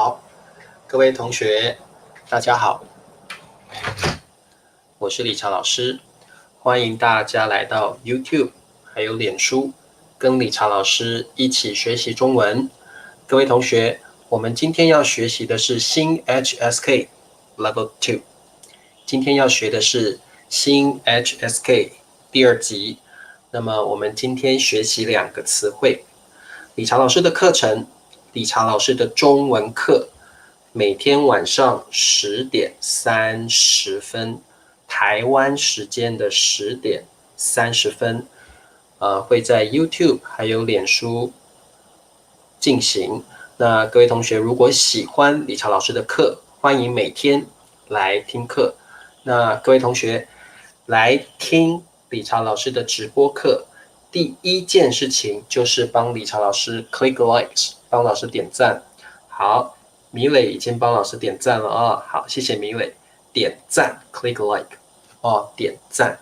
好，各位同学，大家好，我是理查老师，欢迎大家来到 YouTube 还有脸书，跟理查老师一起学习中文。各位同学，我们今天要学习的是新 HSK Level 2，今天要学的是新 HSK 第2集。那么我们今天学习2个词汇。理查老师的课程，理查老师的中文课，每天晚上10点30分，台湾时间的10点30分，会在 YouTube 还有脸书进行。那各位同学，如果喜欢理查老师的课，欢迎每天来听课。那各位同学来听理查老师的直播课，第一件事情就是帮理查老师 click likes， 帮老师点赞。好，米磊已经帮老师点赞了啊，好，谢谢米磊，点赞 click like 点赞。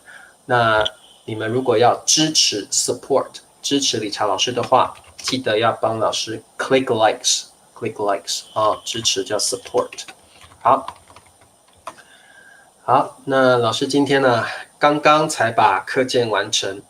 那你们如果要支持 support 支持理查老师的话，记得要帮老师 click likes 支持叫 support。好，那老师今天呢刚刚才把课件完成，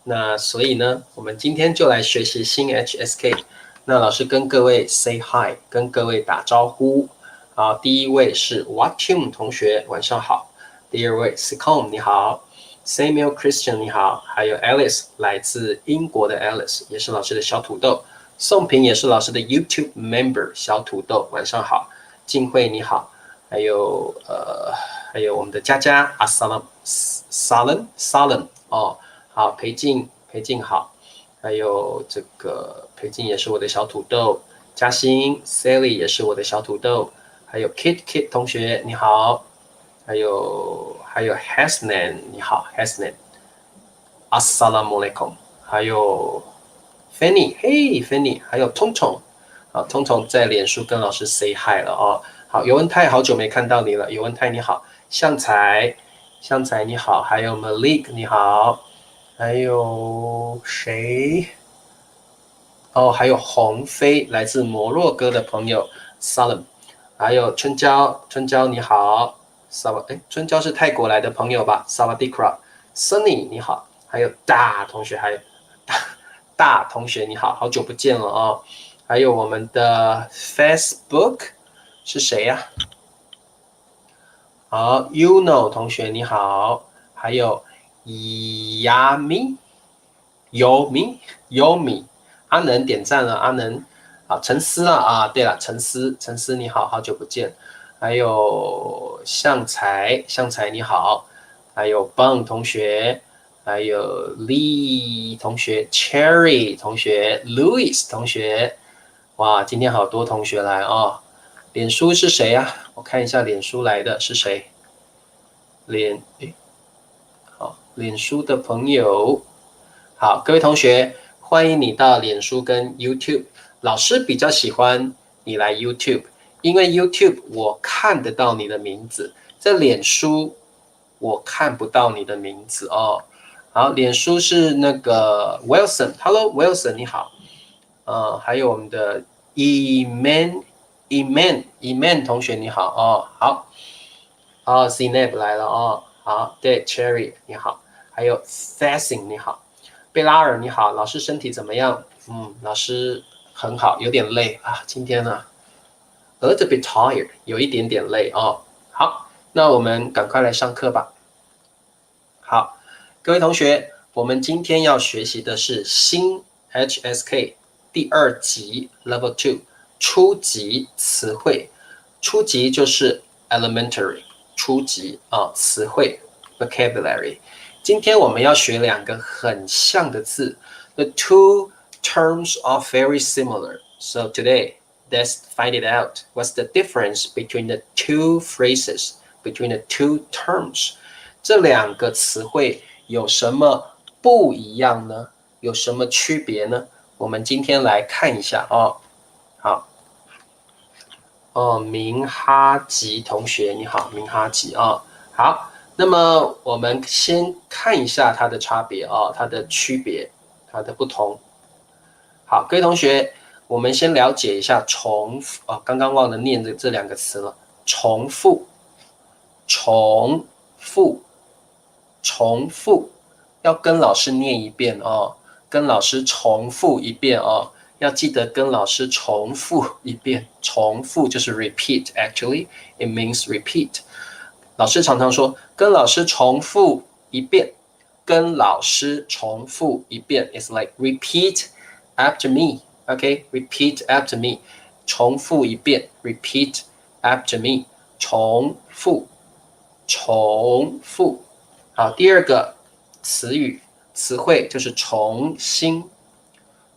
那所以呢我们今天就来学习新 HSK。那老师跟各位 say hi， 跟各位打招呼。好，第一位是 Watum 同学，晚上好。第2位 Sicom 你好， Samuel Christian 你好，还有 Alice 来自英国的 Alice 也是老师的小土豆，宋平也是老师的 YouTube member 小土豆，晚上好。静慧你好，还有我们的佳佳阿Salam 好，裴静好，还有这个裴静也是我的小土豆，嘉欣 Sally 也是我的小土豆，还有 Kit 同学你好，还有 Hasnan 你好 Hasnan Assalamualaikum， 还有 Fanny Fanny， 还有通通在脸书跟老师 say hi 了哦。好，尤文泰好久没看到你了，尤文泰你好，向才你好，还有 Malik 你好，还有谁？还有鸿飞来自摩洛哥的朋友 Salam， 还有春娇你好，春娇是泰国来的朋友吧 Sawadikra， Sunny 你好，还有大同学，还有大同学你好，好久不见了哦。还有我们的 Facebook 是谁呀？好 ，Uno 同学你好，还有 Yomi， 阿能点赞了，阿能陈思对了，陈思你好，好久不见。还有向才你好，还有棒同学，还有 Lee 同学 ，Cherry 同学 ，Louis 同学，哇，今天好多同学来哦。脸书是谁呀？我看一下脸书来的是谁。脸书的朋友，好，各位同学，欢迎你到脸书跟 YouTube。老师比较喜欢你来 YouTube， 因为 YouTube 我看得到你的名字，在脸书我看不到你的名字哦。好，脸书是那个 Wilson，Hello Wilson 你好，还有我们的 Eman 同学你好哦，好，Zineb 来了哦，好，对 Cherry 你好，还有 Fassing 你好，贝拉尔你好，老师身体怎么样？老师很好，有点累啊，今天呢 a little bit tired， 有一点点累哦。好，那我们赶快来上课吧。好，各位同学，我们今天要学习的是新 HSK 第2集 Level 2初级词汇，初级就是 elementary 初级词汇 vocabulary。今天我们要学2个很像的字 ，the two terms are very similar. So today, let's find it out. What's the difference between the two phrases, between the two terms? 这2个词汇有什么不一样呢？有什么区别呢？我们今天来看一下哦。好，明哈吉同学你好，明哈吉啊，好，那么我们先看一下它的差别它的区别，它的不同。好，各位同学，我们先了解一下重复啊，刚刚忘了念这两个词了，重复，重复，重复，要跟老师念一遍哦，跟老师重复一遍哦，要记得跟老师重复一遍，重复就是 repeat，actually it means repeat。老师常常说，跟老师重复一遍，跟老师重复一遍 ，it's like repeat after me。OK，repeat after me， 重复一遍 ，repeat after me， 重复，重复。好，第二个词语词汇就是重新，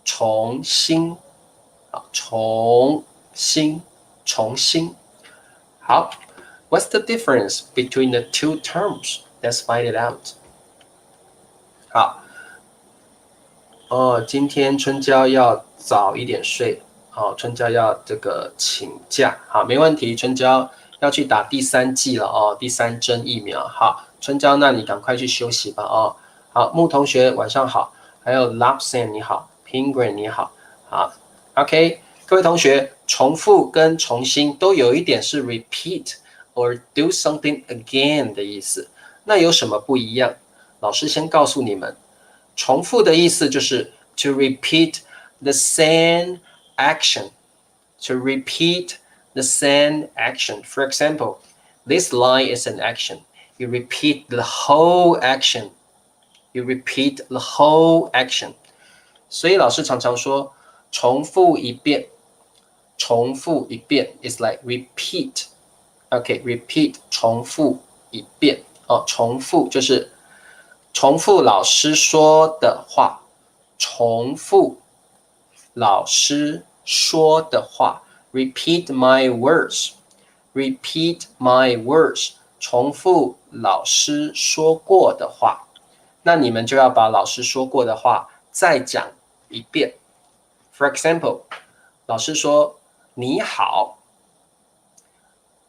重新，好，重新，重新。好 ，What's the difference between the two terms? Let's find it out. 好，今天春娇要早一点睡，好，春娇要这个请假，好，没问题，春娇要去打第3剂了哦，第3针疫苗，好，春娇，那你赶快去休息吧哦。好，木同学晚上好，还有 Lapsan 你好 ，Penguin 你好，好 ，OK， 各位同学，重复跟重新都有一点是 repeat or do something again 的意思，那有什么不一样？老师先告诉你们。重复的意思就是 to repeat the same action. To repeat the same action. For example, this line is an action. You repeat the whole action. You repeat the whole action. 所以老师常常说，重复一遍，重复一遍 is like repeat. OK, repeat 重复一遍哦，重复就是重复老师说的话，重复老师说的话 ，repeat my words，repeat my words， 重复老师说过的话。那你们就要把老师说过的话再讲一遍。For example， 老师说你好，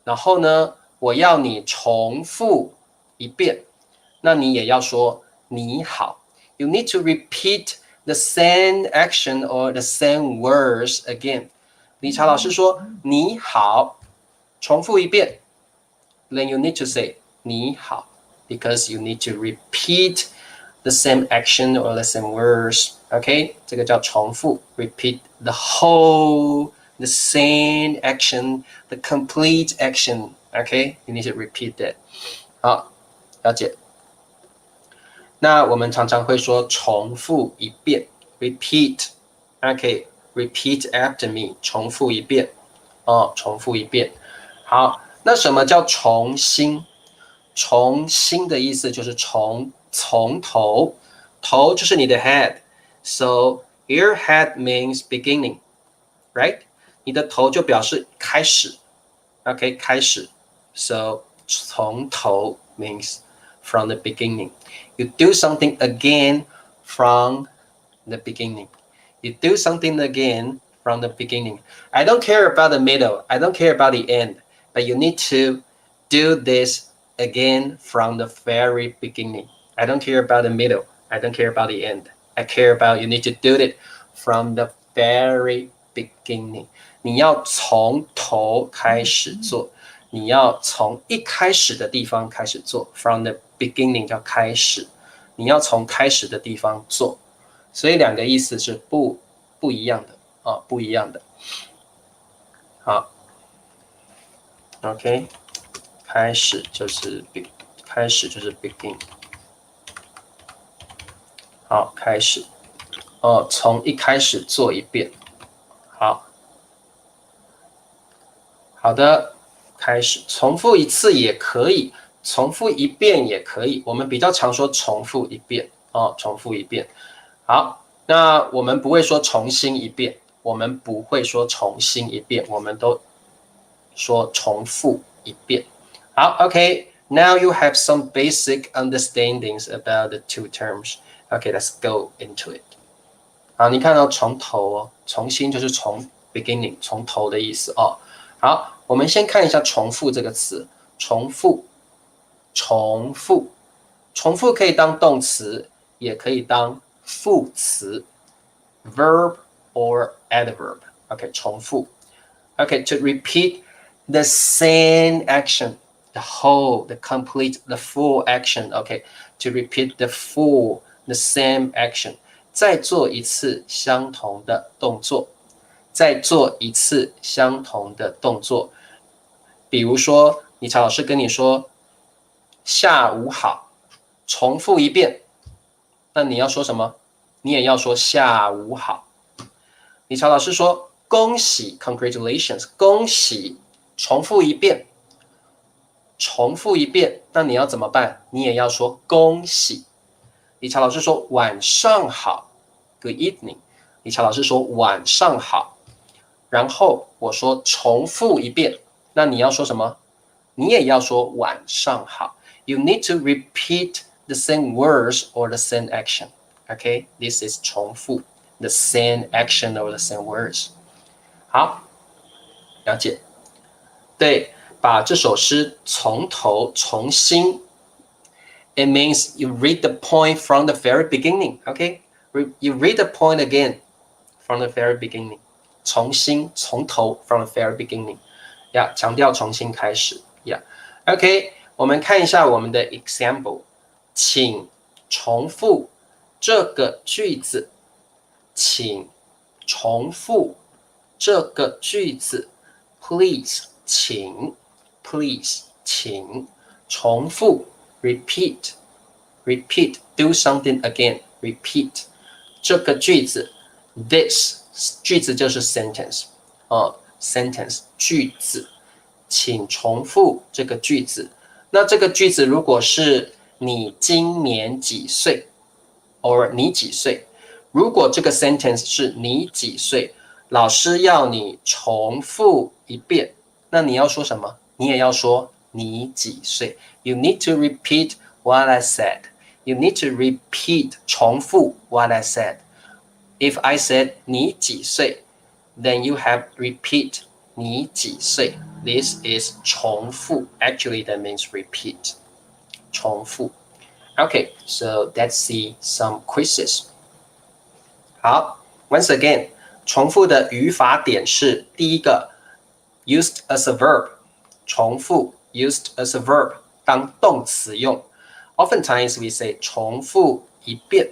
然后呢，我要你重复一遍。那你也要说你好。You need to repeat the same action or the same words again. 理查老师说你好，重复一遍。Then you need to say 你好 because you need to repeat the same action or the same words. OK， 这个叫重复。Repeat the whole, the same action, the complete action. OK， you need to repeat that. 好，了解。那我们常常会说重复一遍 ，repeat，OK，repeat after me， 重复一遍，哦，重复一遍。好，那什么叫重新？重新的意思就是从头，头就是你的 head，so your head means beginning，right？ 你的头就表示开始 ，OK， 开始 ，so 从头 means from the beginning。You do something again from the beginning. You do something again from the beginning. I don't care about the middle. I don't care about the end. But you need to do this again from the very beginning. I don't care about the middle. I don't care about the end. I care about you need to do it from the very beginning. 你要从头开始做，你要从一开始的地方开始做 ，from the beginning 叫开始，你要从开始的地方做，所以两个意思是不一样的啊，不一样的。好 ，OK， 开始就是 begin， 好，开始哦，从一开始做一遍，好。好的，开始重复一次也可以，重复一遍也可以。我们比较常说重复一遍哦，重复一遍。好，那我们不会说重新一遍，我们不会说重新一遍，我们都说重复一遍。好 ，OK，now you have some basic understandings about the two terms. Okay, let's go into it. 好，你看到从头哦，重新就是从 beginning 从头的意思哦。好，我们先看一下重复这个词。重复，重复，重复可以当动词，也可以当副词 ，verb or adverb。OK， 重复。OK， to repeat the same action, the whole, the complete, the full action. OK， to repeat the full, the same action. 再做一次相同的动作，再做一次相同的动作。比如说，理查老师跟你说下午好，重复一遍，那你要说什么？你也要说下午好。理查老师说恭喜 ，congratulations， 恭喜，重复一遍，重复一遍，那你要怎么办？你也要说恭喜。理查老师说晚上好 ，Good evening。理查老师说晚上好，然后我说重复一遍，那你要说什么？你也要说晚上好。You need to repeat the same words or the same action. Okay, this is 重复 the same action or the same words. 好，了解。对，把这首诗从头重新。It means you read the point from the very beginning. Okay, you read the point again from the very beginning. 重新从头 from the very beginning. 呀，强调重新开始。呀，OK， 我们看一下我们的 example， 请重复这个句子，请重复这个句子 ，please， 请 ，please， 请重复 ，repeat， repeat， do something again， repeat 这个句子 ，this 句子就是 sentence， sentence 句子，请重复这个句子。那这个句子如果是你今年几岁 ，or 你几岁？如果这个 sentence 是你几岁，老师要你重复一遍，那你要说什么？你也要说你几岁。You need to repeat what I said. You need to repeat 重复 what I said. If I said 你几岁 then you have repeat 你几岁 This is 重复 Actually that means repeat 重复 Okay, so let's see some quizzes 好 Once again 重复的语法点是第一个 Used as a verb 重复 Used as a verb 当动词用 Oftentimes we say 重复一遍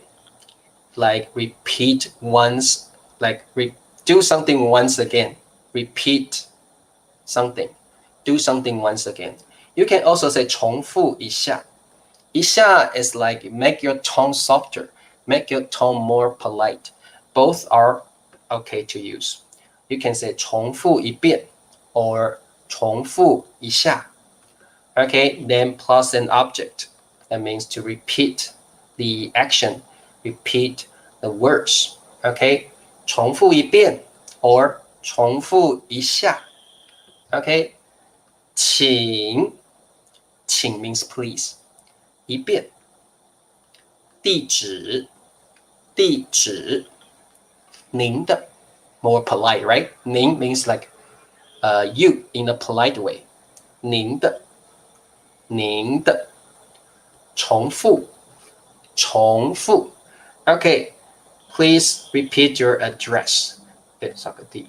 Like repeat once Like do something once again. Repeat something. Do something once again. You can also say 重复一下。一下 is like make your tone softer. Make your tone more polite. Both are okay to use. You can say 重复一遍 or 重复一下。Okay, then plus an object. That means to repeat the action. Repeat the words. Okay, 重复一遍 or 重复一下 OK 请 means please 一遍地址您的 more polite right 您 means like you in a polite way 您的重复 OK Please repeat your address. 对，扫个地。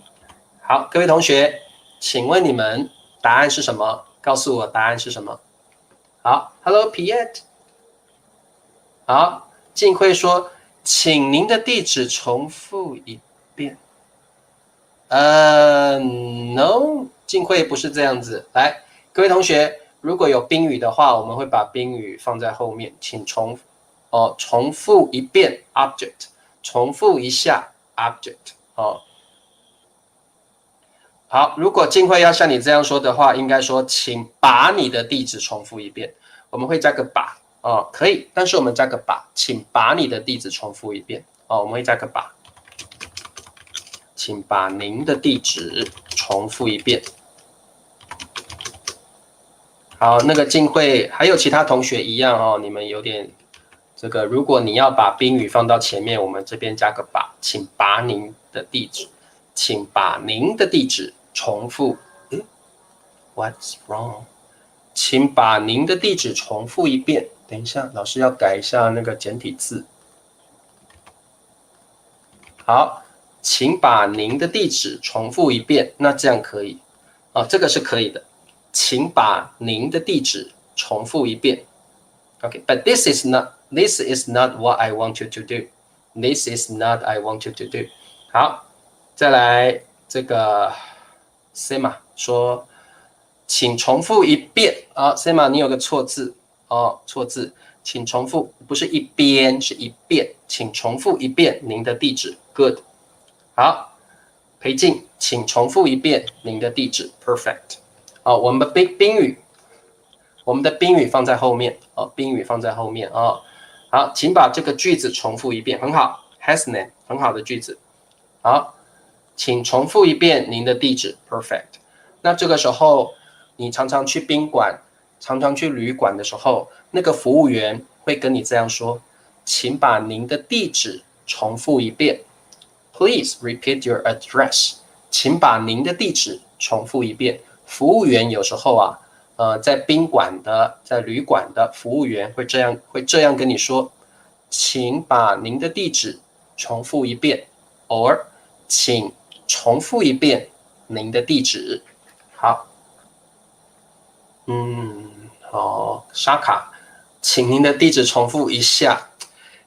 好，各位同学，请问你们答案是什么？告诉我答案是什么？好 ，Hello Piet。好，静慧说，请您的地址重复一遍。No， 静慧不是这样子。来，各位同学，如果有宾语的话，我们会把宾语放在后面，请重复一遍 object。重复一下 object 好，如果静慧要像你这样说的话，应该说，请把你的地址重复一遍。我们会加个把可以，但是我们加个把，请把你的地址重复一遍我们会加个把，请把您的地址重复一遍。好，那个静慧还有其他同学一样你们有点。这个，如果你要把宾语放到前面，我们这边加个把，请把您的地址，请把您的地址重复。What's wrong？ 请把您的地址重复一遍。等一下，老师要改一下那个简体字。好，请把您的地址重复一遍。那这样可以这个是可以的。请把您的地址重复一遍。Okay, but this is not what I want you to do. This is not I want you to do. 好，再来这个 Sema 说，请重复一遍啊 ，Sema 你有个错字错字，请重复，不是一边，是一遍，请重复一遍您的地址 ，Good。好，裴静，请重复一遍您的地址 ，Perfect。我们的宾语放在后面宾语放在后面好，请把这个句子重复一遍，很好 ，Hasnan， 很好的句子。好，请重复一遍您的地址 ，Perfect。那这个时候，你常常去宾馆、常常去旅馆的时候，那个服务员会跟你这样说：“请把您的地址重复一遍 ，Please repeat your address。”请把您的地址重复一遍。服务员有时候在宾馆的、在旅馆的服务员会这样跟你说：“请把您的地址重复一遍 ，or 请重复一遍您的地址。”好，沙卡，请您的地址重复一下，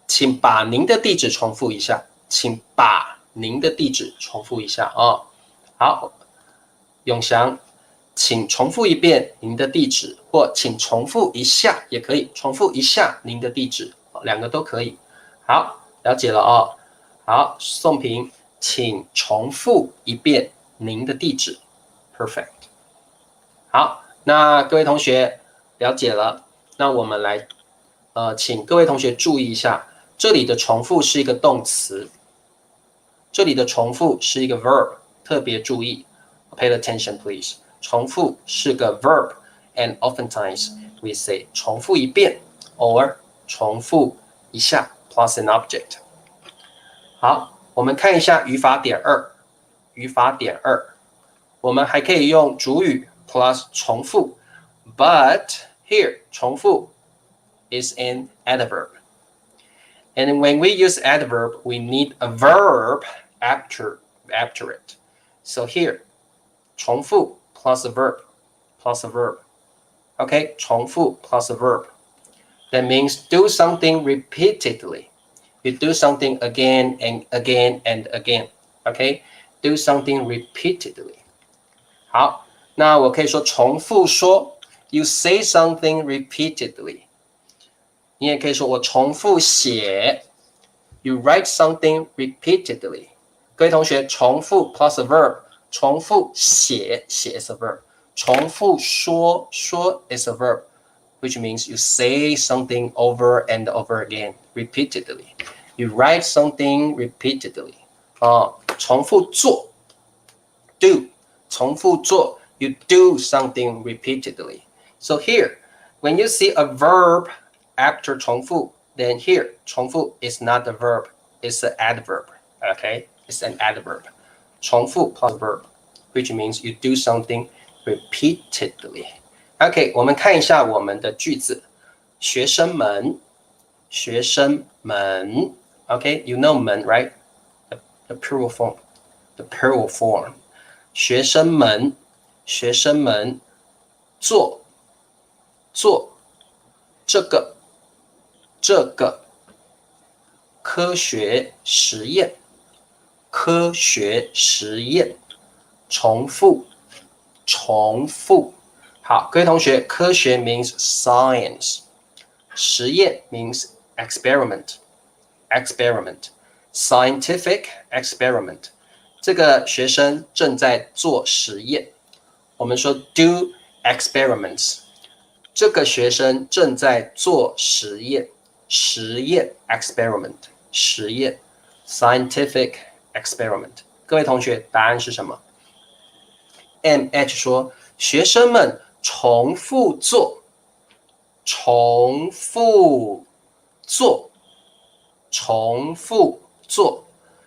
请把您的地址重复一下，请把您的地址重复一下好，永祥，请重复一遍您的地址，或请重复一下也可以，重复一下您的地址，两个都可以。好，了解了好，宋平，请重复一遍您的地址 ，Perfect。好，那各位同学了解了，那我们来请各位同学注意一下，这里的重复是一个动词，这里的重复是一个 verb， 特别注意 ，Pay attention please。重复是个 verb and oftentimes we say 重复一遍 or 重复一下 plus an object。好，我们看一下语法点2。语法点2，我们还可以用主语 plus 重复 ，but here 重复 is an adverb。And when we use adverb, we need a verb after it. So here 重复 plus a verb plus a verb. Okay, 重复 plus a verb. That means do something repeatedly. You do something again and again and again. Okay, do something repeatedly. 好，那我可以说重复说 ，you say something repeatedly. 你也可以说我重复写 ，you write something repeatedly. 各位同学，重复 plus a verb， 重复写 is a verb， 重复说 is a verb, which means you say something over and over again repeatedly. You write something repeatedly. 重复做 do， 重复做 you do something repeatedly. So here, when you see a verb after 重复, then here 重复 is not a verb, it's an adverb. Okay, it's an adverb. 重复 plus verb, which means you do something repeatedly. Okay, 我们看一下我们的句子。学生们，学生们。Okay, you know 们 right? The plural form. The plural form. 学生们，学生们做这个科学实验，科学实验，重复。好，各位同学，科学 means science， 实验 means experiment， scientific experiment。这个学生正在做实验，我们说 do experiments。这个学生正在做实验，实验 experiment， 实验 scientific experiment。各位同学，答案是什么？MH 说，学生们重复做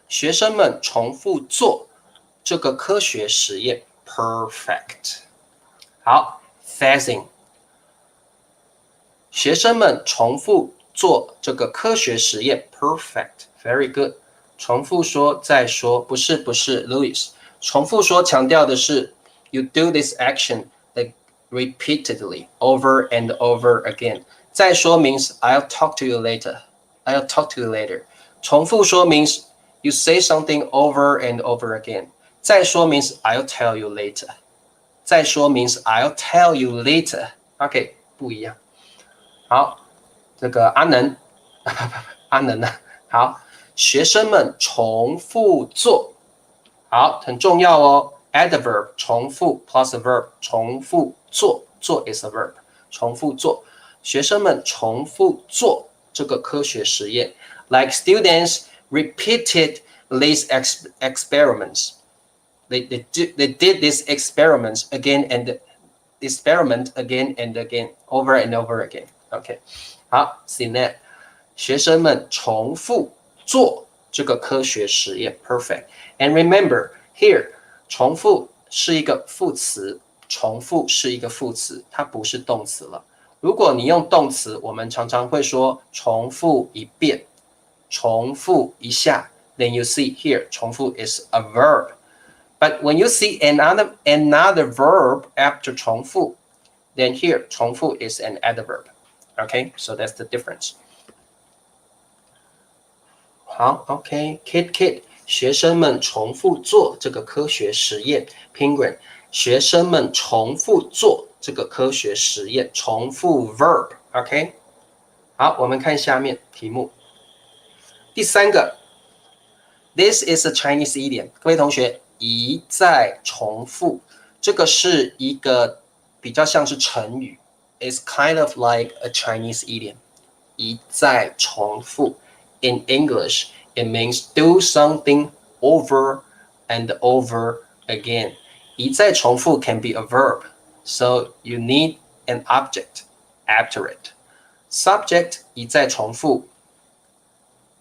学生们重复做这个科学实验 ，perfect。好 ，phasing， 学生们重复做这个科学实验 ，perfect，very good。重复说，再说，不是 Louis。重复说强调的是 you do this action like repeatedly over and over again。再说 means I'll talk to you later. I'll talk to you later. 重复说 means you say something over and over again. 再说 means I'll tell you later. 再说 means I'll tell you later. OK， 不一样。好，这个阿能呢？好，学生们重复做，好，很重要哦。Adverb 重复 plus a verb 重复做，做 is a verb 重复做。学生们重复做这个科学实验 ，like students repeated these experiments. They did these experiments again and again, over and over again. OK， 好 ，see that 学生们重复做这个科学实验 ，perfect. And remember here， 重复是一个副词，重复是一个副词，它不是动词了。如果你用动词，我们常常会说重复一遍，重复一下。Then you see here， 重复 is a verb. But when you see another verb after 重复 then here 重复 is an adverb. Okay, so that's the difference. 好 ，OK, kid, 学生们重复做这个科学实验。Penguin， 学生们重复做这个科学实验。重复 verb. OK， 好，我们看下面题目。第三个 ，This is a Chinese idiom. 各位同学。一再重复，这个是一个比较像是成语 ，It's kind of like a Chinese idiom。一再重复 ，In English, it means do something over and over again。一再重复 can be a verb, so you need an object after it. Subject 一再重复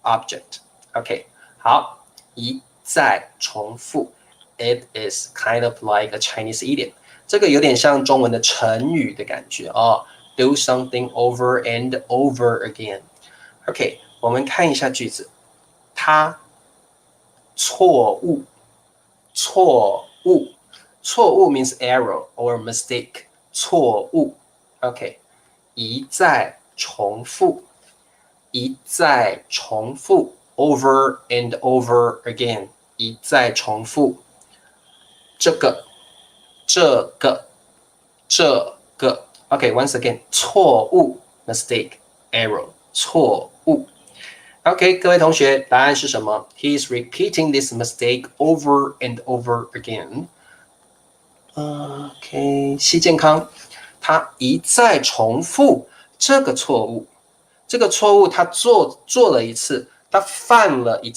，object。OK， 好，一再重复。It is kind of like a Chinese idiom. 这个有点像中文的成语的感觉哦。Do something over and over again. OK， 我们看一下句子。他错误，错误means error or mistake. 错误。OK， 一再重复，一再重复 over and over again. 一再重复。这个 OK, once again, 错误 mistake, error, 错误 OK, 各位同学，答案是什么？ He is repeating this mistake over and over again. OK, 西健康，他一再重复这个错误。这个错误他做了一次，他犯了一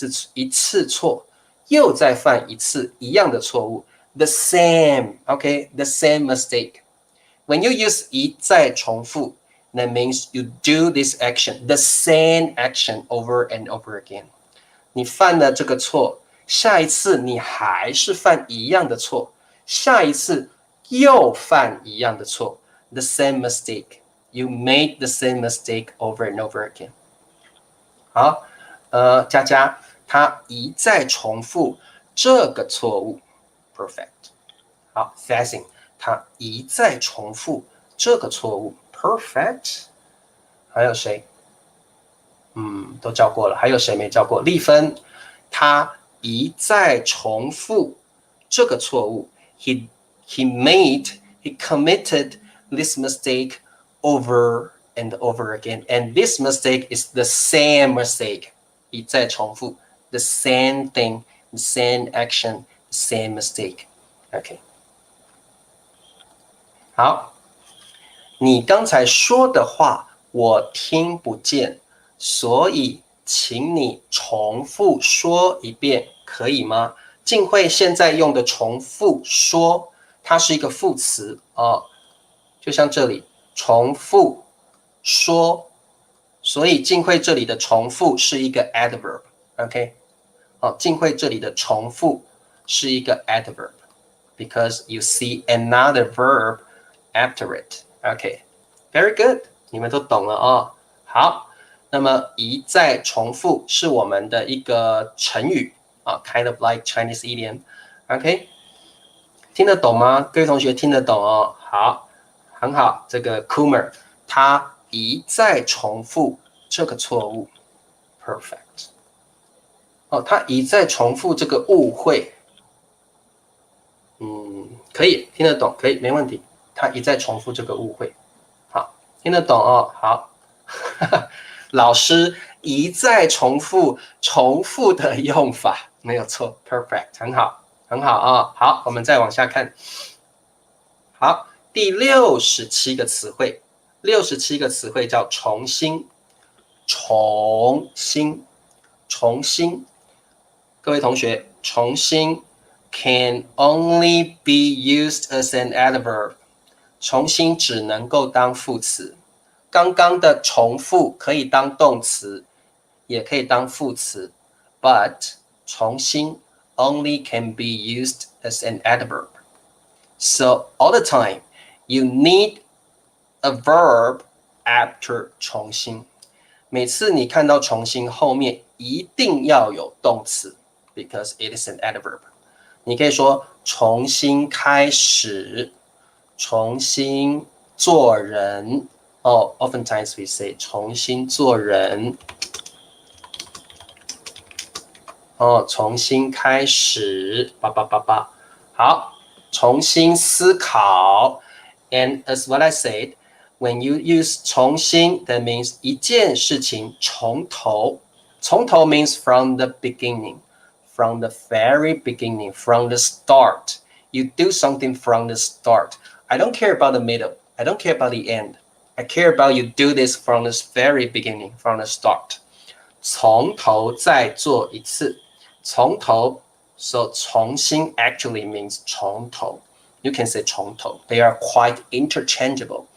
次错，又再犯一次一样的错误。The same, okay, the same mistake. When you use 一再重复 that means you do this action, the same action over and over again. 你犯了这个错，下一次你还是犯一样的错，下一次又犯一样的错。The same mistake. You made the same mistake over and over again. 好，佳佳，他一再重复这个错误。Perfect. 好 ，Fassing， 他一再重复这个错误。Perfect。还有谁？都教过了。还有谁没教过？丽芬，他一再重复这个错误。He committed this mistake over and over again, and this mistake is the same mistake. 一再重复 the same thing, the same action. Same mistake. OK， 好，你刚才说的话我听不见，所以请你重复说一遍，可以吗？静慧现在用的重复说，它是一个副词哦，就像这里重复说，所以静慧这里的重复是一个 adverb。OK， 好，静慧这里的重复。是一个 adverb, because you see another verb after it. Okay, very good. 你们都懂了哦。好，那么一再重复是我们的一个成语啊 ，kind of like Chinese idiom。OK， 听得懂吗？各位同学听得懂哦？好，很好。这个 Coomer 他一再重复这个错误 ，perfect。哦，他一再重复这个误会，可以听得懂，可以没问题。他一再重复这个误会，好，听得懂哦？好。老师一再重复的用法，没有错 ，perfect， 很好，很好啊。好，我们再往下看。好，第67个词汇，67个词汇叫重新，重新，重新。各位同学，重新 can only be used as an adverb， 重新只能够当副词。刚刚的重复可以当动词，也可以当副词 ，but 重新 only can be used as an adverb. So all the time, you need a verb after 重新。每次你看到重新后面一定要有动词 ，because it is an adverb. 你可以说重新开始，重新做人。oftentimes we say 重新做人。重新开始，好，重新思考。And as what I said, when you use 重新, that means 一件事情从头。从头 means from the beginning, from the very beginning, from the start. You do something from the start. I don't care about the middle. I don't care about the end. I care about you do this from the very beginning, from the start. 从头再做一次。从头 so 重新 actually means 从头。You can say 从头。They are quite interchangeable.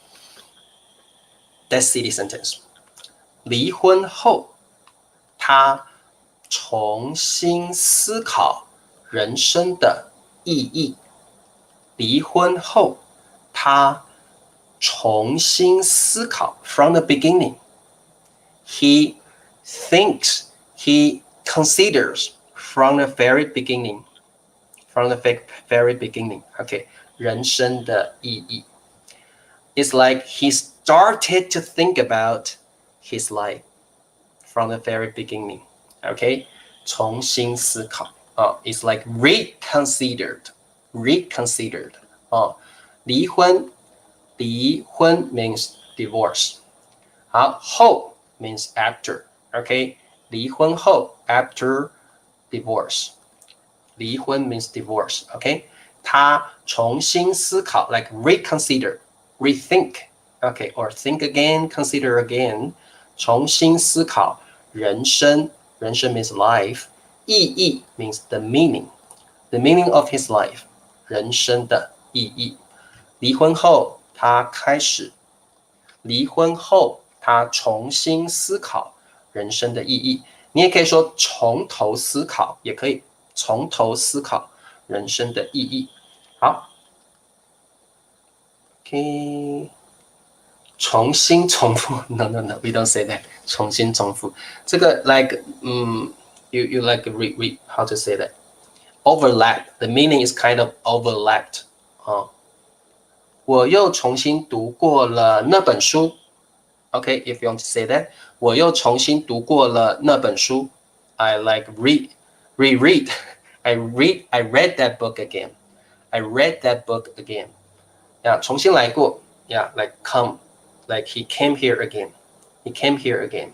That's the sentence. 离婚后，他重新思考人生的意义。离婚后，他重新思考 from the beginning. He thinks, he considers from the very beginning. From the very beginning. Okay, 人生的意义。It's like he started to think about his life from the very beginning. Okay, 重新思考。It's like reconsidered. Reconsidered. 离婚means divorce. 好，后 means after. Okay, 离婚后 after divorce. 离婚 means divorce. Okay, 他重新思考 like reconsider, rethink. Okay, or think again, consider again. 重新思考人生 means life. 意义 means the meaning. The meaning of his life. 人生的意义。离婚后，他开始。离婚后，他重新思考人生的意义。你也可以说从头思考，也可以从头思考人生的意义。好 ，OK， 重新重复 ，No No No， we don't say that。重新重复，这个 like you like read how to say that overlap. The meaning is kind of overlapped. 我又重新读过了那本书。Okay, if you want to say that, 我又重新读过了那本书。I like reread. I read that book again. I read that book again. 重新来过。like come, like he came here again. He came here again.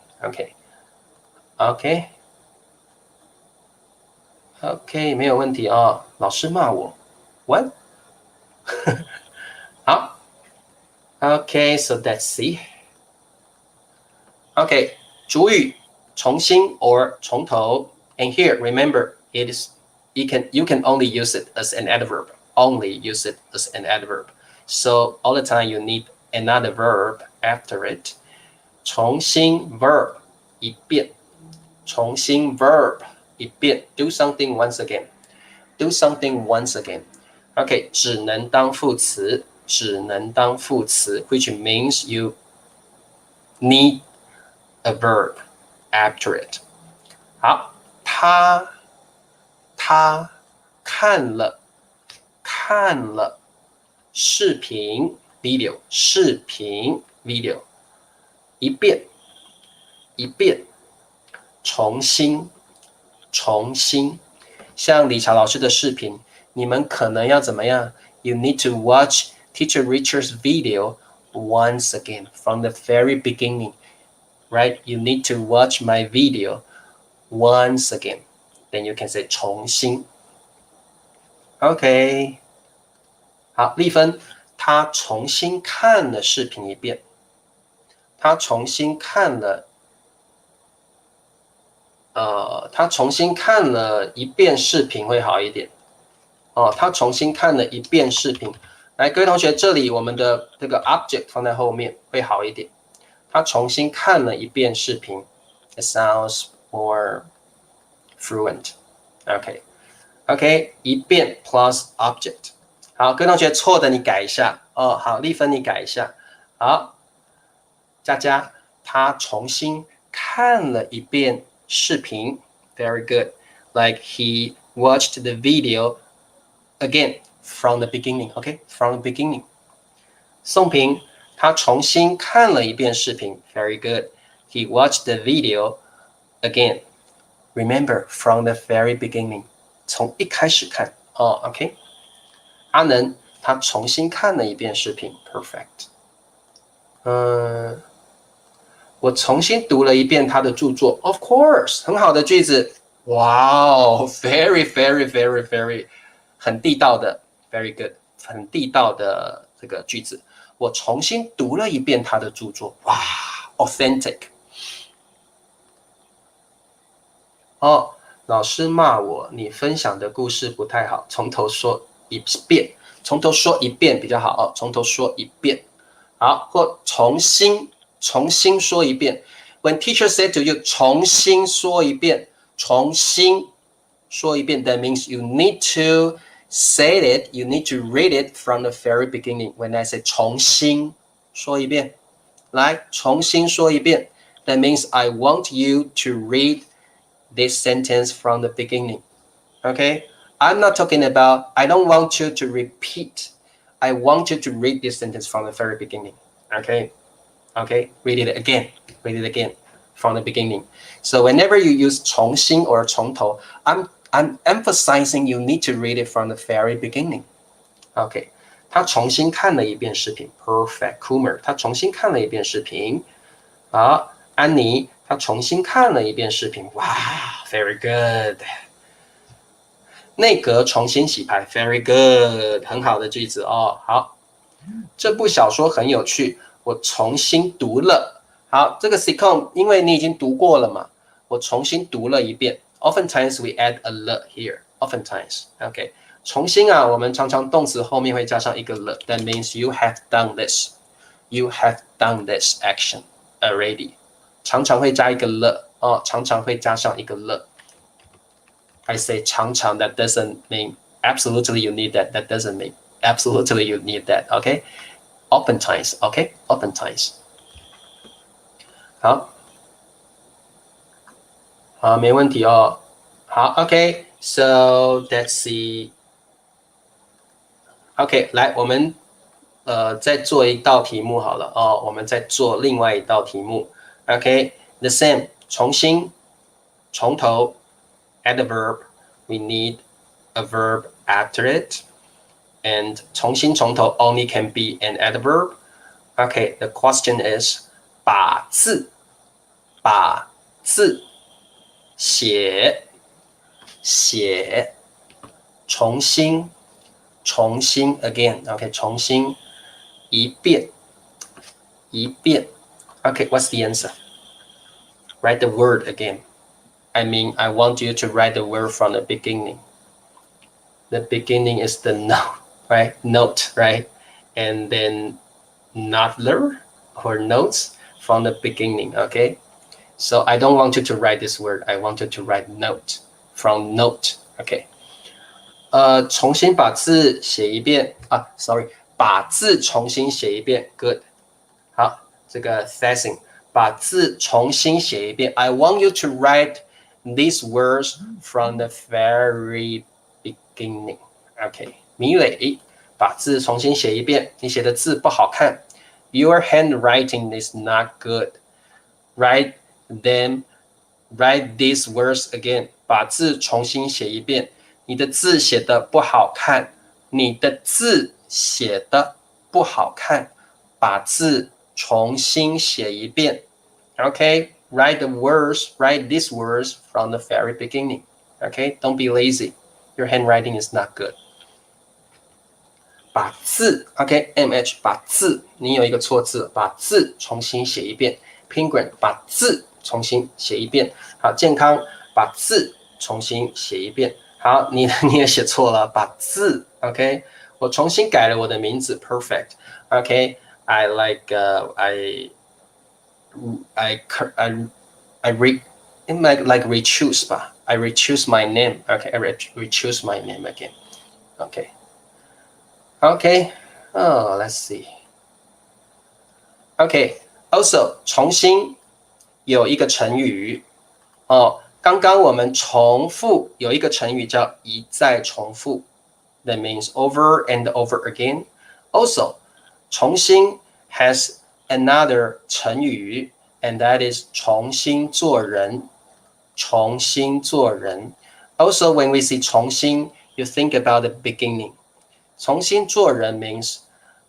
Okay, 没有问题啊。老师骂我 ，what？ 好 ，Okay, so let's see. Okay, 主语重新 or 从头 and here remember it is you can only use it as an adverb. Only use it as an adverb. So all the time you need another verb after it. 重新 verb 一遍，重新 verb 一遍 do something once again. Do something once again. Okay, 只能当副词，只能当副词 which means you need a verb after it. 好，他看了视频 video 视频 video 一遍重新，像理查老师的视频，你们可能要怎么样 ？You need to watch Teacher Richard's video once again from the very beginning, right? You need to watch my video once again. Then you can say 重新。OK， 好，丽芬，他重新看了视频一遍，他重新看了一遍视频会好一点。哦，他重新看了一遍视频。来，各位同学，这里我们的这个 object 放在后面会好一点。他重新看了一遍视频 ，it sounds more fluent. OK， 一遍 plus object。好，各位同学，错的你改一下。哦，好，丽芬你改一下。好，佳佳，他重新看了一遍视频 ，very good. Like he watched the video again from the beginning. OK, from the beginning. 宋平，他重新看了一遍视频 ，very good. He watched the video again. Remember from the very beginning. 从一开始看。哦 ，OK。阿能，他重新看了一遍视频 ，perfect。我重新读了一遍他的著作 ，of course， 很好的句子，哇哦 ，very，很地道的 ，very good， 很地道的这个句子。我重新读了一遍他的著作，哇 ，authentic。哦，老师骂我，你分享的故事不太好，从头说一遍，从头说一遍比较好哦，从头说一遍。好，或重新说一遍。When teacher said to you 重新说一遍，that means you need to say it, you need to read it from the very beginning. When I say 重新说一遍，来重新说一遍 that means I want you to read this sentence from the beginning. Okay? I'm not talking about, I don't want you to repeat. I want you to read this sentence from the very beginning. Okay? Read it again from the beginning. So whenever you use 重新 or 从头, I'm emphasizing you need to read it from the very beginning. Okay. 他重新看了一遍视频 Perfect. Coomer. 他重新看了一遍视频。好，安妮，他重新看了一遍视频。哇 Very good. 内阁重新洗牌 Very good. 很好的句子哦。好，这部小说很有趣，我重新读了。好，这个 sitcom 因为你已经读过了嘛，我重新读了一遍。Oftentimes we add a le here. Oftentimes, OK. 重新啊，我们常常动词后面会加上一个了 ，That means you have done this. You have done this action already. 常常会加一个了哦，常常会加上一个了。I say 常常 that doesn't mean absolutely you need that. That doesn't mean absolutely you need that. OK. Oftentimes. OK. Oftentimes. 好，没问题哦。好 ，OK. So let's see. OK， 来，我们再做一道题目好了哦。我们再做另外一道题目。OK，the same， 重新，从头 ，add a verb. We need a verb after it. And 重新从头 only can be an adverb. Okay, the question is 把字写重新 again. Okay, 重新一遍 Okay, what's the answer? Write the word again. I mean, I want you to write the word from the beginning. The beginning is the note, right? Note, right? And then notler or notes from the beginning, okay? So I don't want you to write this word. I want you to write note from note, okay? 重新把字写一遍啊 ，sorry， 把字重新写一遍 ，good。好，这个 Thessing，把字重新写一遍。I want you to write these words from the very beginning. OK， 米磊，把字重新写一遍。你写的字不好看。Your handwriting is not good. Write these words again. 把字重新写一遍。你的字写的不好看。你的字写的不好看。把字重新写一遍。Okay, write these words from the very beginning. Okay, don't be lazy. Your handwriting is not good. 把字 ，OK, MH 把字，你有一个错字，把字重新写一遍。Penguin 把字重新写一遍。好，健康把字重新写一遍。好，你也写错了，把字 OK， 我重新改了我的名字 ，perfect。OK, I like I rechoose 吧 ，I rechoose my name. OK, I rechoose my name again. OK. Okay, let's see. Okay, also 重新有一个成语刚刚我们重复有一个成语叫一再重复 ，that means over and over again. Also, 重新 has another 成语 and that is 重新做人，重新做人。Also, when we see 重新 you think about the beginning. 重新做人 means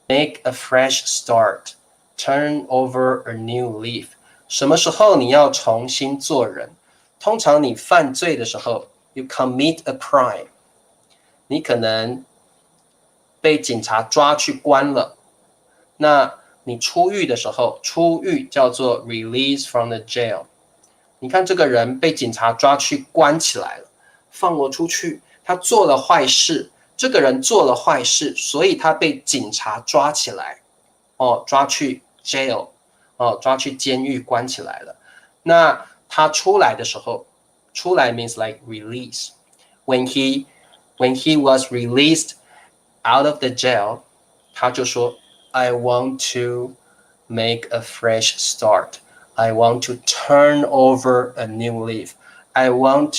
make a fresh start, turn over a new leaf. 什么时候你要重新做人？通常你犯罪的时候 you commit a crime. 你可能被警察抓去关了。那你出狱的时候，出狱叫做 release from the jail. 你看这个人被警察抓去关起来了，放我出去，他做了坏事。这个人做了坏事，所以他被警察抓起来，抓去 jail，抓去监狱关起来了。那他出来的时候，出来 means like release. When he was released out of the jail, 他就说 I want to make a fresh start. I want to turn over a new leaf. I want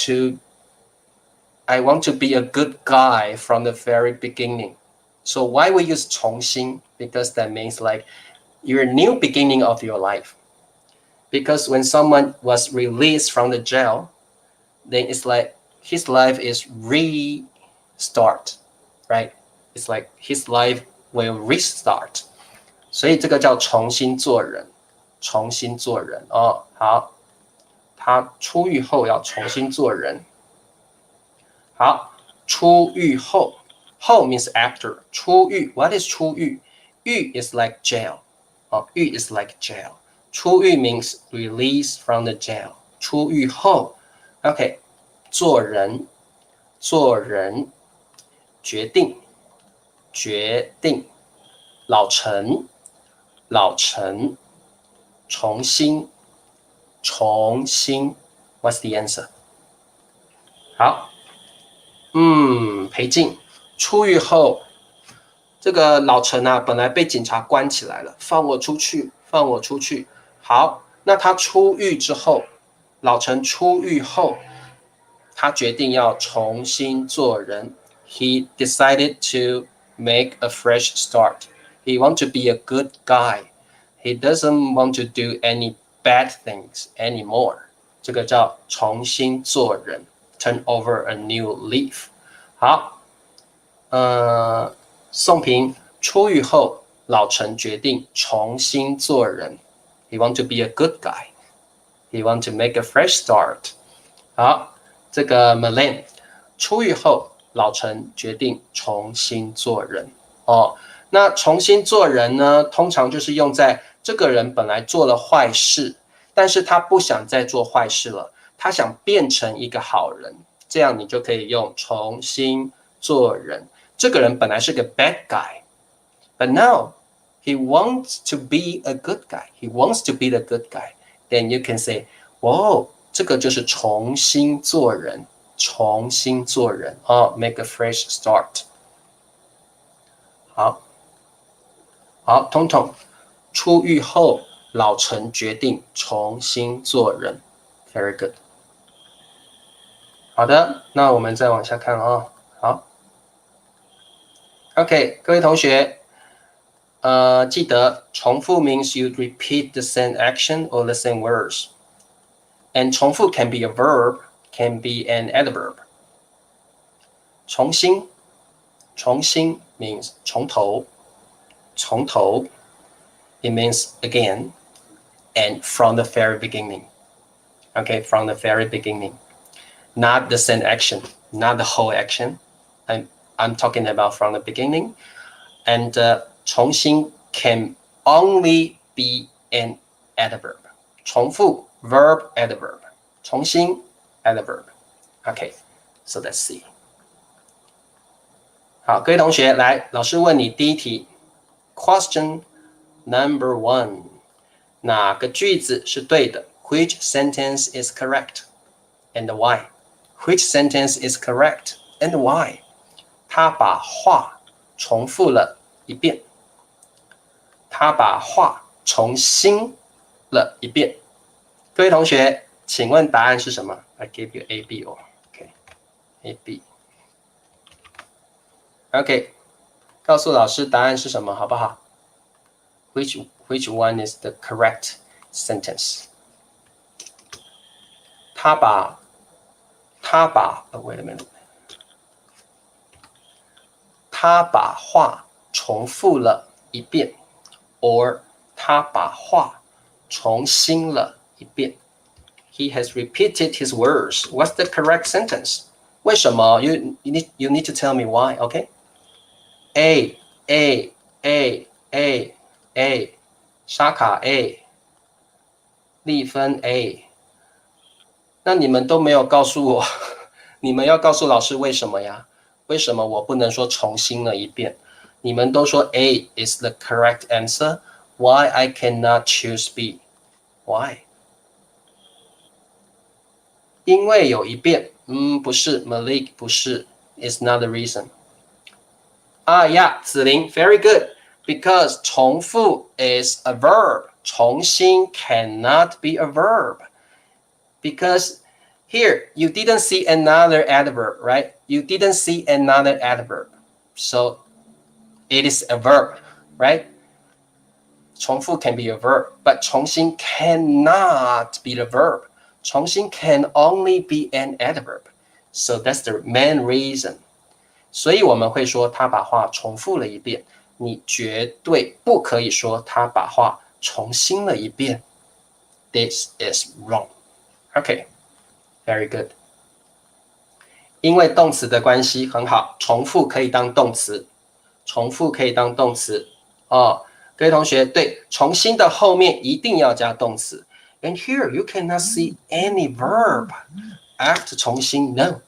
to be a good guy from the very beginning. So why we use 重新? Because that means like your new beginning of your life. Because when someone was released from the jail, then it's like his life is restart, right? It's like his life will restart. 所以这个叫重新做人，重新做人好，他出狱后要重新做人。好，出狱后，后 means after. 出狱 ，what is 出狱？狱 is like jail. 狱 is like jail. 出狱 means release from the jail. 出狱后 ，OK， 做人，做人，决定，决定，老陈，老陈，重新，重新 ，What's the answer？ 好。裴静出狱后，这个老陈啊，本来被警察关起来了，放我出去，放我出去。好，那他出狱之后，老陈出狱后，他决定要重新做人。He decided to make a fresh start. He want to be a good guy. He doesn't want to do any bad things anymore. 这个叫重新做人。Turn over a new leaf. 好，宋平出狱后，老陈决定重新做人。He want to be a good guy. He want to make a fresh start. 好，这个 Melan 出狱后，老陈决定重新做人。那重新做人呢，通常就是用在这个人本来做了坏事，但是他不想再做坏事了。他想变成一个好人，这样你就可以用重新做人。这个人本来是个 bad guy, but now he wants to be a good guy. He wants to be the good guy. Then you can say, 这个就是重新做人，重新做人make a fresh start. 好，通通出狱后，老陈决定重新做人。Very good。好的，那我们再往下看啊。好 ，OK， 各位同学，记得重复 means you repeat the same action or the same words， and 重复 can be a verb, can be an adverb。重新 means 从头 it means again and from the very beginning. Okay, from the very beginning. Not the same action, not the whole action. I'm talking about from the beginning. And 重新 can only be an adverb. 重复 verb adverb. 重新 adverb. Okay, so let's see. 好，各位同学，来，老师问你第一题 ，Question number 1， 哪个句子是对的 ？Which sentence is correct and why? Which sentence is correct and why? 他把话重复了一遍，他把话重新了一遍。各位同学，请问答案是什么 ？I give you A, B, or OK, A, B。OK， 告诉老师答案是什么，好不好 ？Which one is the correct sentence？ 他把 wait a minute， 他把话重复了一遍 ，or 他把话重新了一遍。He has repeated his words. What's the correct sentence？ 为什么 ？You need to tell me why. OK？A A 沙卡 A 丽芬 A， 那你们都没有告诉我，你们要告诉老师为什么呀？为什么我不能说重新了一遍？你们都说 A is the correct answer. Why I cannot choose B? Why? 因为有一遍，不是 Malik 不是 ，is not the reason. 子琳 very good. Because 重复 is a verb. 重新 cannot be a verb. Because here you didn't see another adverb, right? You didn't see another adverb. So it is a verb, right? 重复 can be a verb, but 重新 cannot be the verb. 重新 can only be an adverb. So that's the main reason. 所以我们会说他把话重复了一遍。你绝对不可以说他把话重新了一遍。This is wrong. Okay, very good. 因为动词的关系很好，重复可以当动词，重复可以当动词哦。各位同学，对，重新的后面一定要加动词。And here you cannot see any verb after 重新 ，no，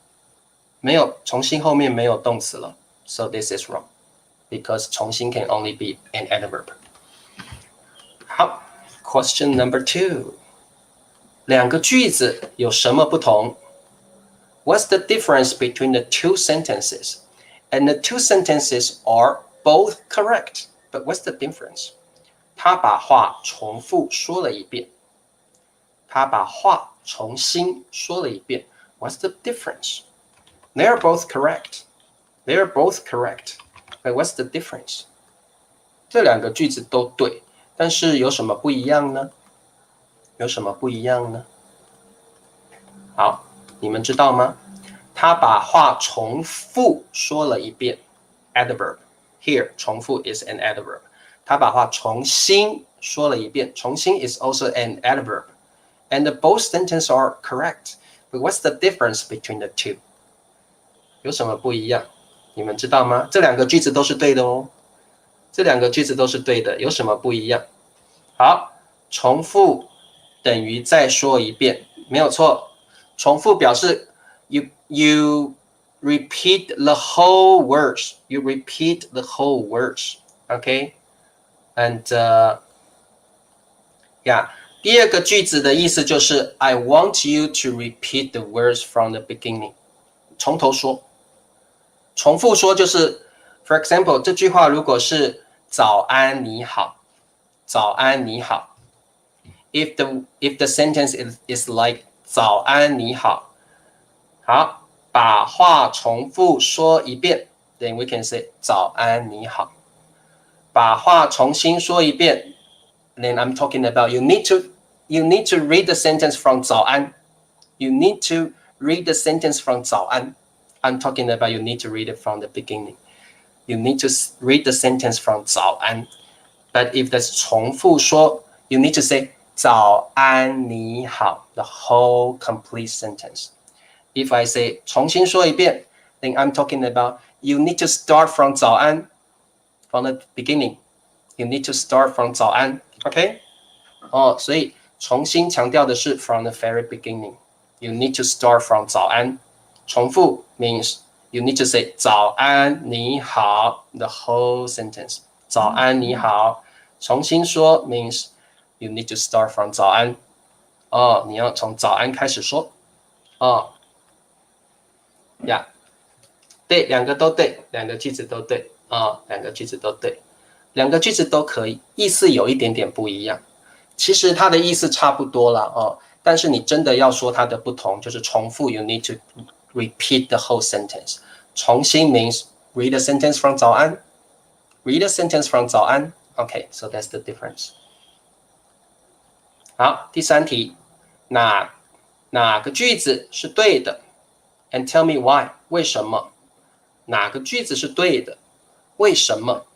没有重新后面没有动词了。So this is wrong. Because 重新 can only be an adverb. 好 ，Question number 2， 两个句子有什么不同 ？What's the difference between the two sentences? And the two sentences are both correct, but what's the difference? 他把话重复说了一遍，他把话重新说了一遍。What's the difference? They are both correct. They are both correct.But what's the difference? 这两个句子都对，但是有什么不一样呢？有什么不一样呢？好，你们知道吗？他把话重复说了一遍 ，adverb. Here, 重复 is an adverb. 他把话重新说了一遍，重新 is also an adverb. And both sentences are correct. But what's the difference between the two? 有什么不一样？你们知道吗？这两个句子都是对的哦，这两个句子都是对的，有什么不一样？好，重复等于再说一遍，没有错。重复表示 you repeat the whole words, you repeat the whole words, okay? And yeah, 第二个句子的意思就是 I want you to repeat the words from the beginning， 从头说。重复说就是 ，for example， 这句话如果是早安你好，早安你好， if the sentence is like 早安你好，好，把话重复说一遍 then we can say 早安你好。把话重新说一遍 then I'm talking about you need to read the sentence from 早安。You need to read the sentence from 早安。I'm talking about you need to read it from the beginning. You need to read the sentence from 早安。But if that's 重复说 you need to say 早安你好 the whole complete sentence. If I say 重新说一遍 then I'm talking about you need to start from 早安 from the beginning. You need to start from 早安 OK 所以重新强调的是 from the very beginning. You need to start from 早安。重复 means you need to say 早安你好 the whole sentence. 早安你好。重新说 means you need to start from 早安。你要从早安开始说。对，两个都对，两个句子都对。两个句子都对，两个句子都可以，意思有一点点不一样。其实它的意思差不多了但是你真的要说它的不同，就是重复 you need to repeat the whole sentence. 重新 means read the sentence from 早安 read the sentence from 早安 OK, so that's the difference. 好，第三题，哪个句子是对的 and tell me why 为什么？哪个句子是对的？为什么？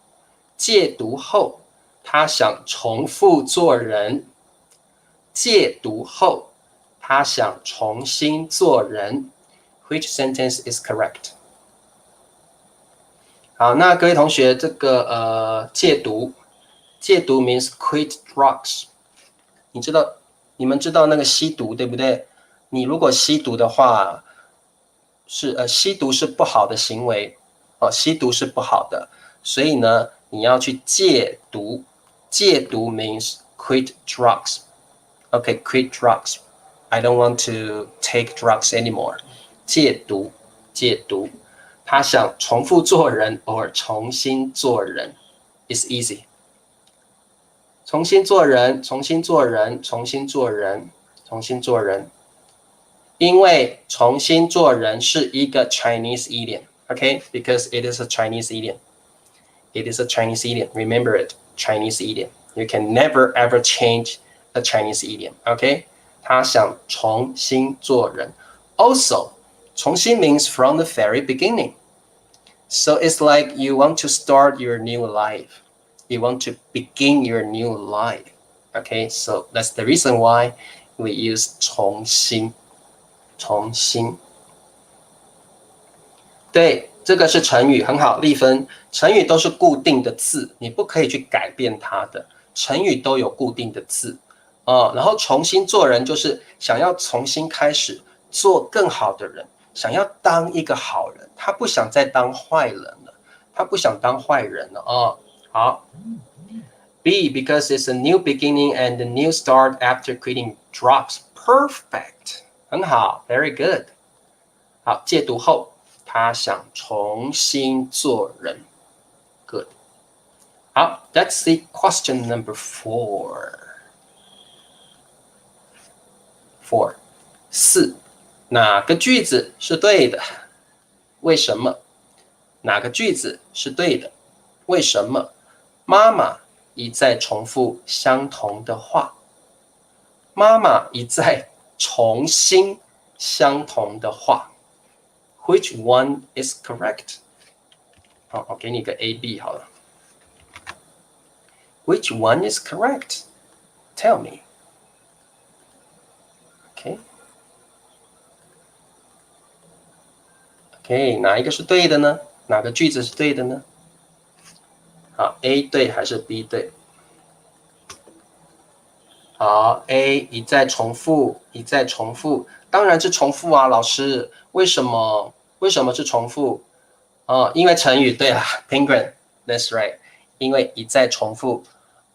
戒毒后他想重复做人。戒毒后他想重新做人。Which sentence is correct? 好，那各位同学，这个戒毒 means quit drugs. 你们知道那个吸毒对不对？你如果吸毒的话，吸毒是不好的行为吸毒是不好的，所以呢，你要去戒毒。戒毒 means quit drugs. Okay, quit drugs. I don't want to take drugs anymore. 戒毒。他想重复做人 or 重新做人 It's easy. 重新做人。因为重新做人是一个 Chinese idiom. Okay, because it is a Chinese idiom. It is a Chinese idiom. Remember it, Chinese idiom. You can never ever change a Chinese idiom. Okay, 他想重新做人。Also, 重新 means from the very beginning. So it's like you want to start your new life. You want to begin your new life. Okay, so that's the reason why we use 重新。对，这个是成语，很好，丽芬。成语都是固定的字，你不可以去改变它的。成语都有固定的字然后重新做人就是想要重新开始做更好的人，想要当一个好人，他不想再当坏人了，好 B, because it's a new beginning and a new start after quitting drugs. Perfect. 很好 very good. 好，戒毒后他想重新做人 good. 好， let's see question number 4. 哪个句子是对的？为什么？哪个句子是对的？为什么？妈妈一再重复相同的话。妈妈一再重新相同的话。Which one is correct? 好，我给你个 A、B 好了。Which one is correct? Tell me. OK, 哪一个是对的呢？哪个句子是对的呢？好 ，A 对还是 B 对？好 ，A 一再重复，当然是重复啊，老师。为什么是重复？因为成语对了 ，penguin, that's right. 因为一再重复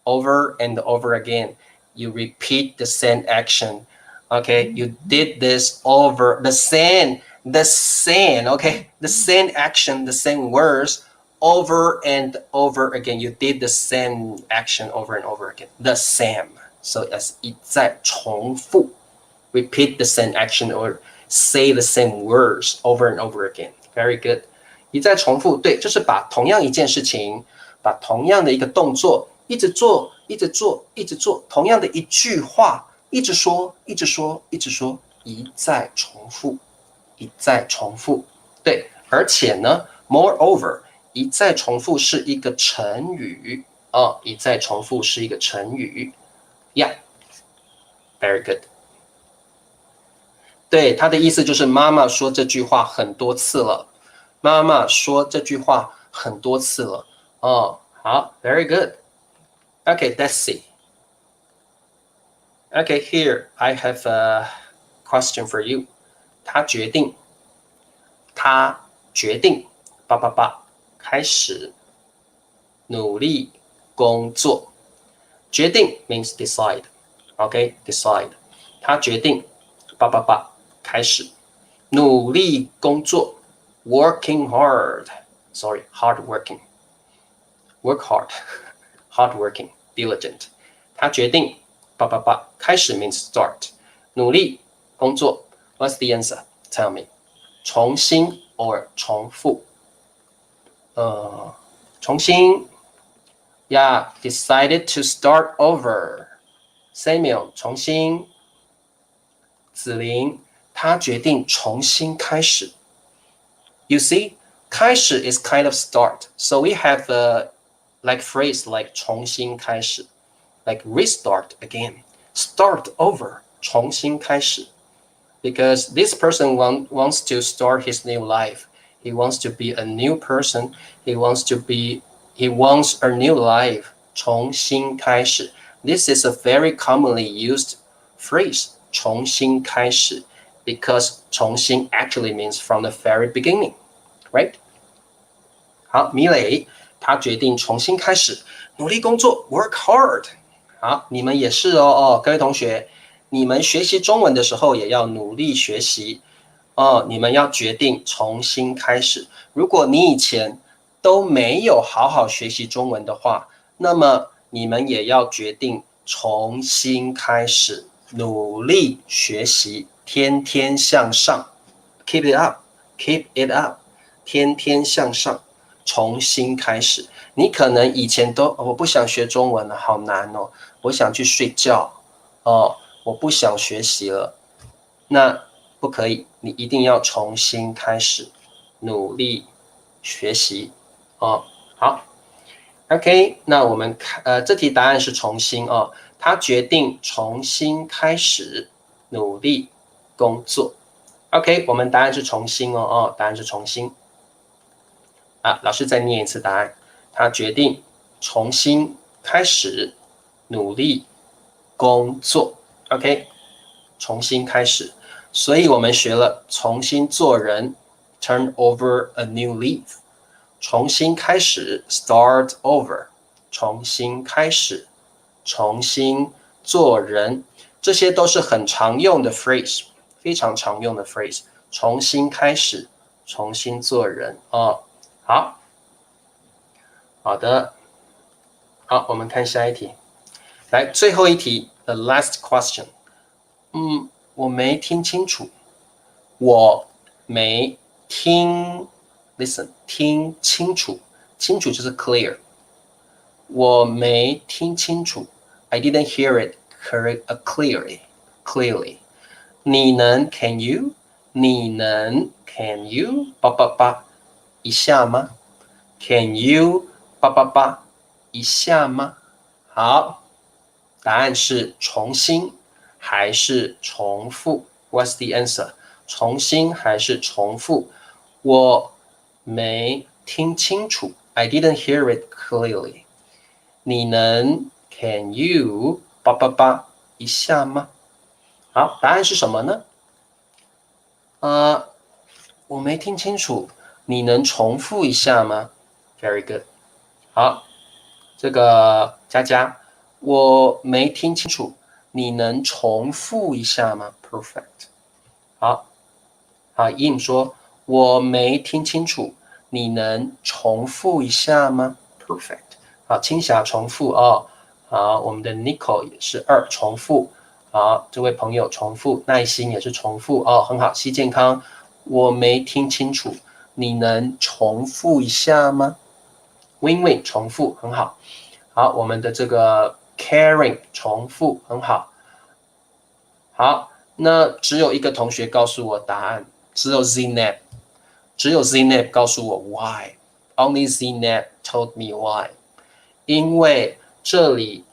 ，over and over again, you repeat the same action. Okay, you did this over the same, okay, the same action, the same words over and over again. You did the same action over and over again. The same. So as 一再重复 repeat the same action or say the same words over and over again. Very good. 一再重复，对，就是把同样一件事情，把同样的一个动作，一直做，一直做，一直做，同样的一句话，一直说，一直说，一直说，一再重复，一再重复。对，而且呢 ，moreover， 一再重复是一个成语啊，一再重复是一个成语。Yeah, very good. 对，他的意思就是妈妈说这句话很多次了。妈妈说这句话很多次了。哦，好 ，very good. Okay, let's see. Okay, here I have a question for you. 他决定，叭叭叭，开始努力工作。决定 means decide. Okay, decide. 他决定，叭叭叭，开始努力工作。Working hard. Sorry, hard working. Work hard. Hard working. Diligent. 他决定，叭叭叭，开始 means start. 努力工作。What's the answer? Tell me. 重新 or 重复。重新。Yeah, decided to start over. Samuel, 重新。子琳，他决定重新开始。You see, 开始 is kind of start. So we have a like phrase like 重新开始 like restart again, start over, 重新开始 because this person wants to start his new life. He wants to be a new person. He wants a new life. 重新开始 This is a very commonly used phrase, 重新开始 because 重新 actually means from the very beginning, right? 好，米磊他决定重新开始努力工作 work hard。 好，你们也是各位同学，你们学习中文的时候也要努力学习你们要决定重新开始。如果你以前都没有好好学习中文的话，那么你们也要决定重新开始，努力学习，天天向上 keep it up, keep it up， 天天向上，重新开始。你可能以前都我不想学中文了，好难哦，我想去睡觉我不想学习了。那不可以，你一定要重新开始，努力学习好 OK， 那我们这题答案是重新他决定重新开始努力工作。OK， 我们答案是重新答案是重新老师再念一次答案。他决定重新开始努力工作。OK， 重新开始。所以我们学了重新做人 turn over a new leaf， 重新开始 start over， 重新开始，重新做人，这些都是很常用的 phrase， 非常常用的 phrase， 重新开始，重新做人好的，好，我们看下一题。来，最后一题 the last question。我没听清楚。我没听 listen 听清楚，清楚就是 clear。我没听清楚 I didn't hear it clearly。你能 can you 你能 can you 叭叭叭一下吗？ Can you 叭叭叭一下吗？好，答案是重新还是重复 ？What's the answer？ 重新还是重复？我没听清楚 I didn't hear it clearly。你能 Can you 叭叭叭一下吗？好，答案是什么呢？我没听清楚，你能重复一下吗 ？Very good。好，这个佳佳，我没听清楚，你能重复一下吗 ？Perfect。好，Im 说我没听清楚，你能重复一下吗 ？Perfect。好，青霞重复好，我们的 Nicole 也是2，重复。好，这位朋友重复，耐心也是重复哦，很好。西健康，我没听清楚，你能重复一下吗 ？Win Win 重复，很好。好，我们的这个 Caring 重复，很好。好，那只有一个同学告诉我答案，只有 Znap， 只有 Znap 告诉我 why。Only Znap told me why。因为这里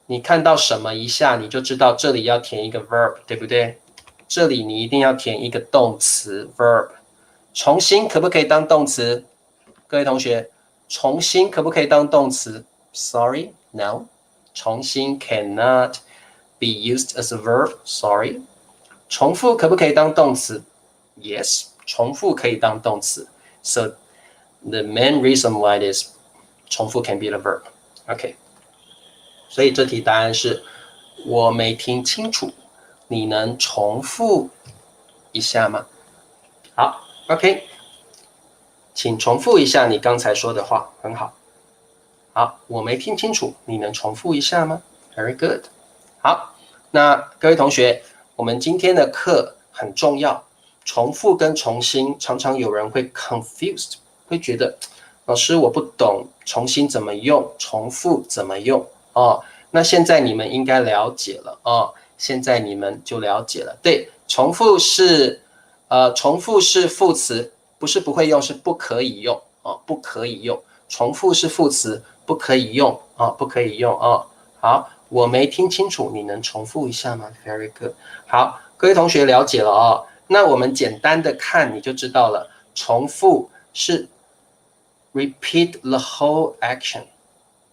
你看到什么一下，你就知道这里要填一个 verb， 对不对？这里你一定要填一个动词 verb。重新可不可以当动词？各位同学，重新可不可以当动词 ？Sorry, no。重新 cannot be used as a verb. Sorry。重复可不可以当动词 ？Yes， 重复可以当动词。So the main reason why this 重复 can be the verb. OK。所以这题答案是我没听清楚，你能重复一下吗？好 ，OK， 请重复一下你刚才说的话，很好。好，我没听清楚，你能重复一下吗 ？Very good。好，那各位同学，我们今天的课很重要，重复跟重新，常常有人会 confused， 会觉得老师我不懂重新怎么用，重复怎么用哦。那现在你们应该了解了哦，现在你们就了解了。对，重复是副词，不是不会用，是不可以用哦，不可以用。重复是副词，不可以用哦，不可以用哦。好，我没听清楚，你能重复一下吗 ？Very good。好，各位同学了解了哦。那我们简单的看你就知道了，重复是 repeat the whole action,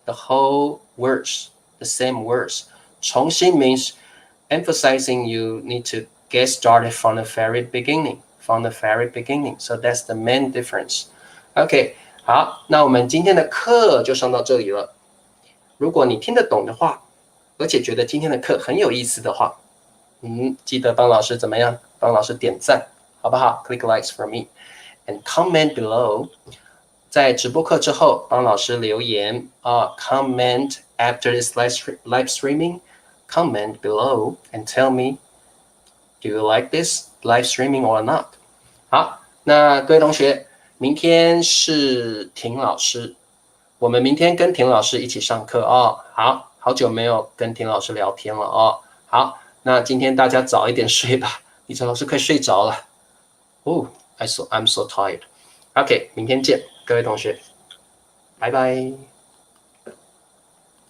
the whole words, the same words. 重新 means emphasizing you need to get started from the very beginning, from the very beginning. So that's the main difference. OK， 好，那我们今天的课就上到这里了。如果你听得懂的话，而且觉得今天的课很有意思的话，记得帮老师怎么样？帮老师点赞，好不好 ？Click likes for me and comment below。在直播课之后，帮老师留言啊 ，comment after this live streaming. Comment below and tell me, do you like this live streaming or not? 好，那各位同学，明天是婷老师，我们明天跟婷老师一起上课哦。好，好久没有跟婷老师聊天了哦。好，那今天大家早一点睡吧，李晨老师快睡着了。Oh, I'm so tired. OK， 明天见，各位同学，拜拜。